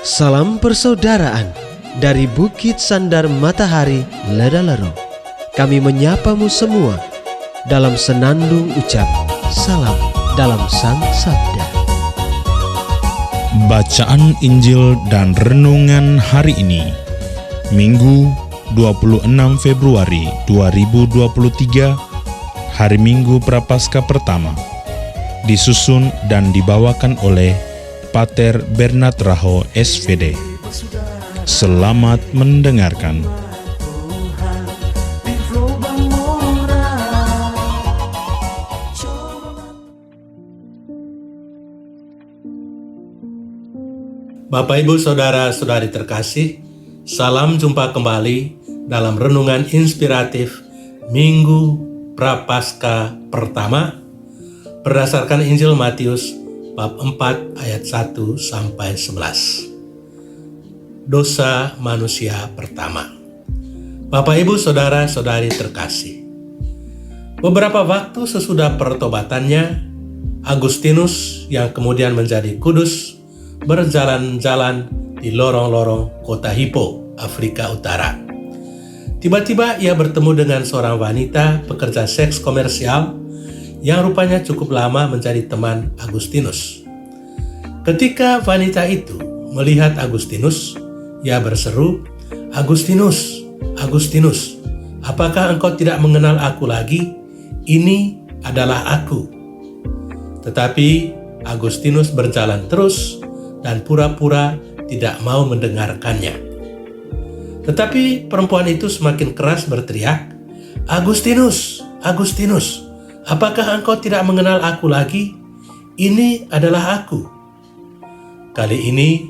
Salam persaudaraan dari Bukit Sandar Matahari Ledalero. Kami menyapamu semua dalam senandung ucap salam dalam Sang Sabda. Bacaan Injil dan Renungan hari ini, Minggu 26 Februari 2023, hari Minggu Prapaskah pertama, disusun dan dibawakan oleh Pater Bernard Raho SVD. Selamat mendengarkan. Bapak, Ibu, Saudara-saudari terkasih, salam jumpa kembali dalam renungan inspiratif Minggu Prapaskah pertama berdasarkan Injil Matius bab 4 ayat 1 sampai 11. Dosa manusia pertama. Bapak, Ibu, Saudara-saudari terkasih, beberapa waktu sesudah pertobatannya, Agustinus yang kemudian menjadi kudus berjalan-jalan di lorong-lorong kota Hippo, Afrika Utara. Tiba-tiba ia bertemu dengan seorang wanita pekerja seks komersial yang rupanya cukup lama menjadi teman Agustinus. Ketika wanita itu melihat Agustinus, ia berseru, "Agustinus, Agustinus, apakah engkau tidak mengenal aku lagi? Ini adalah aku." Tetapi Agustinus berjalan terus dan pura-pura tidak mau mendengarkannya. Tetapi perempuan itu semakin keras berteriak, "Agustinus, Agustinus, apakah engkau tidak mengenal aku lagi? Ini adalah aku." Kali ini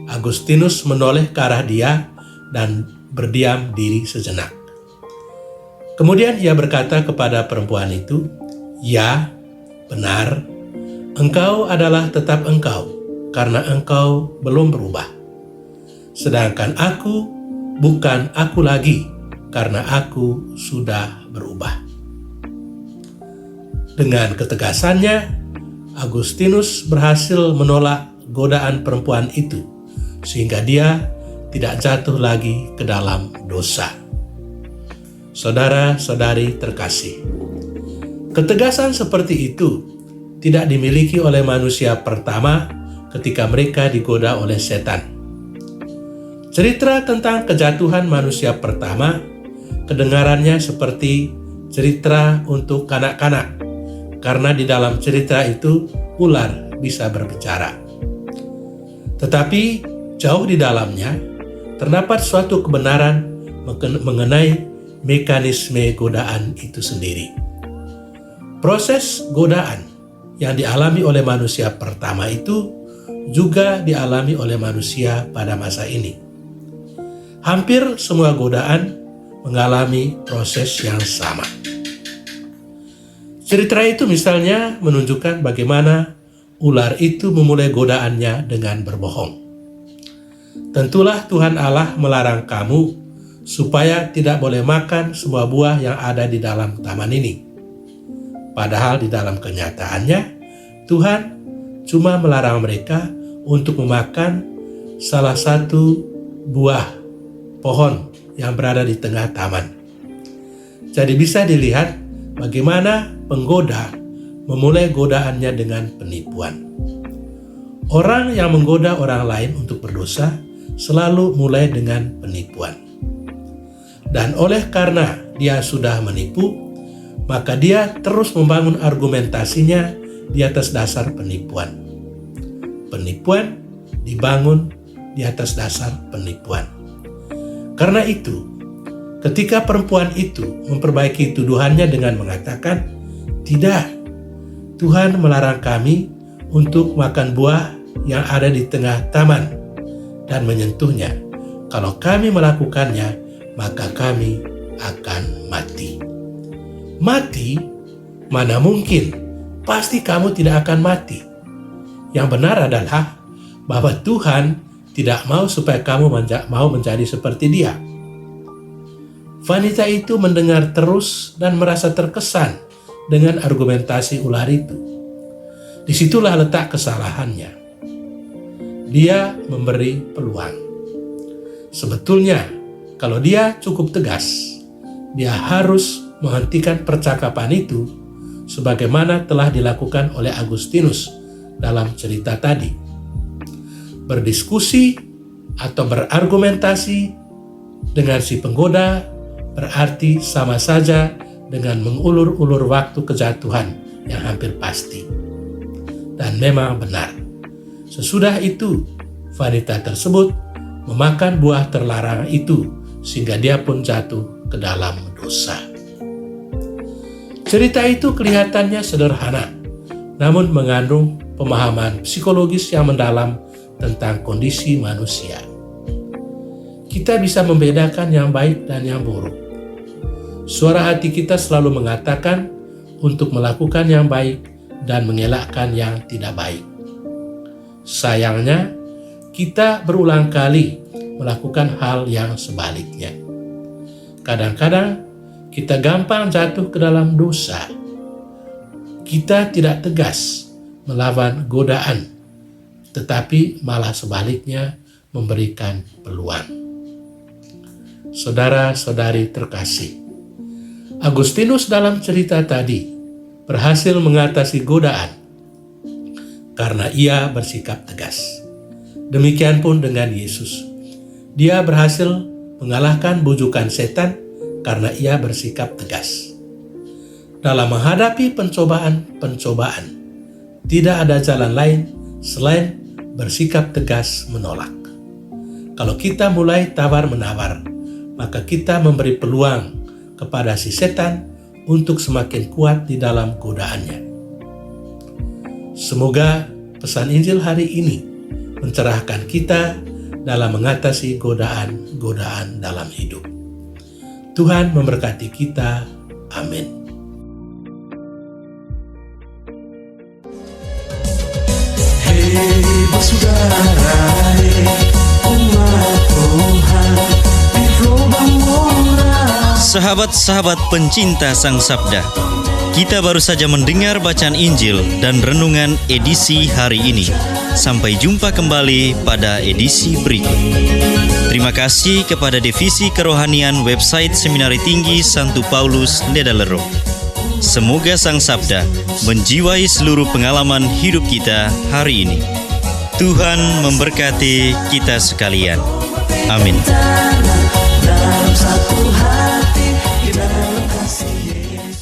Agustinus menoleh ke arah dia dan berdiam diri sejenak. Kemudian ia berkata kepada perempuan itu, "Ya, benar, engkau adalah tetap engkau, karena engkau belum berubah. Sedangkan aku bukan aku lagi, karena aku sudah berubah." Dengan ketegasannya, Agustinus berhasil menolak godaan perempuan itu, sehingga dia tidak jatuh lagi ke dalam dosa. Saudara-saudari terkasih, ketegasan seperti itu tidak dimiliki oleh manusia pertama ketika mereka digoda oleh setan. Cerita tentang kejatuhan manusia pertama kedengarannya seperti cerita untuk kanak-kanak, karena di dalam cerita itu ular bisa berbicara. Tetapi jauh di dalamnya terdapat suatu kebenaran mengenai mekanisme godaan itu sendiri. Proses godaan yang dialami oleh manusia pertama itu juga dialami oleh manusia pada masa ini. Hampir semua godaan mengalami proses yang sama. Cerita itu misalnya menunjukkan bagaimana ular itu memulai godaannya dengan berbohong. "Tentulah Tuhan Allah melarang kamu supaya tidak boleh makan semua buah yang ada di dalam taman ini." Padahal di dalam kenyataannya, Tuhan cuma melarang mereka untuk memakan salah satu buah pohon yang berada di tengah taman. Jadi bisa dilihat bagaimana penggoda memulai godaannya dengan penipuan. Orang yang menggoda orang lain untuk berdosa selalu mulai dengan penipuan. Dan oleh karena dia sudah menipu, maka dia terus membangun argumentasinya di atas dasar penipuan. Penipuan dibangun di atas dasar penipuan. Karena itu, ketika perempuan itu memperbaiki tuduhannya dengan mengatakan, "Tidak, Tuhan melarang kami untuk makan buah yang ada di tengah taman dan menyentuhnya. Kalau kami melakukannya, maka kami akan mati." Mati? Mana mungkin? Pasti kamu tidak akan mati. Yang benar adalah bahwa Tuhan tidak mau supaya kamu mau menjadi seperti Dia. Wanita itu mendengar terus dan merasa terkesan dengan argumentasi ular itu. Disitulah letak kesalahannya. Dia memberi peluang. Sebetulnya, kalau dia cukup tegas, dia harus menghentikan percakapan itu sebagaimana telah dilakukan oleh Agustinus dalam cerita tadi. Berdiskusi atau berargumentasi dengan si penggoda berarti sama saja dengan mengulur-ulur waktu kejatuhan yang hampir pasti. Dan memang benar. Sesudah itu, wanita tersebut memakan buah terlarang itu sehingga dia pun jatuh ke dalam dosa. Cerita itu kelihatannya sederhana, namun mengandung pemahaman psikologis yang mendalam tentang kondisi manusia. Kita bisa membedakan yang baik dan yang buruk. Suara hati kita selalu mengatakan untuk melakukan yang baik dan mengelakkan yang tidak baik. Sayangnya, kita berulang kali melakukan hal yang sebaliknya. Kadang-kadang kita gampang jatuh ke dalam dosa. Kita tidak tegas melawan godaan, tetapi malah sebaliknya memberikan peluang. Saudara-saudari terkasih, Agustinus dalam cerita tadi berhasil mengatasi godaan karena ia bersikap tegas. Demikian pun dengan Yesus. Dia berhasil mengalahkan bujukan setan karena ia bersikap tegas. Dalam menghadapi pencobaan-pencobaan, tidak ada jalan lain selain bersikap tegas menolak. Kalau kita mulai tawar-menawar, maka kita memberi peluang kepada si setan untuk semakin kuat di dalam godaannya. Semoga pesan Injil hari ini mencerahkan kita dalam mengatasi godaan-godaan dalam hidup. Tuhan memberkati kita. Amin. Hei bersaudara, umat Tuhan di lubang murah. Sahabat-sahabat pencinta Sang Sabda, kita baru saja mendengar bacaan Injil dan renungan edisi hari ini. Sampai jumpa kembali pada edisi berikut. Terima kasih kepada Divisi Kerohanian website Seminari Tinggi Santo Paulus Ledalero. Semoga Sang Sabda menjiwai seluruh pengalaman hidup kita hari ini. Tuhan memberkati kita sekalian. Amin. Dalam satu hati, di dalam kasih Yesus.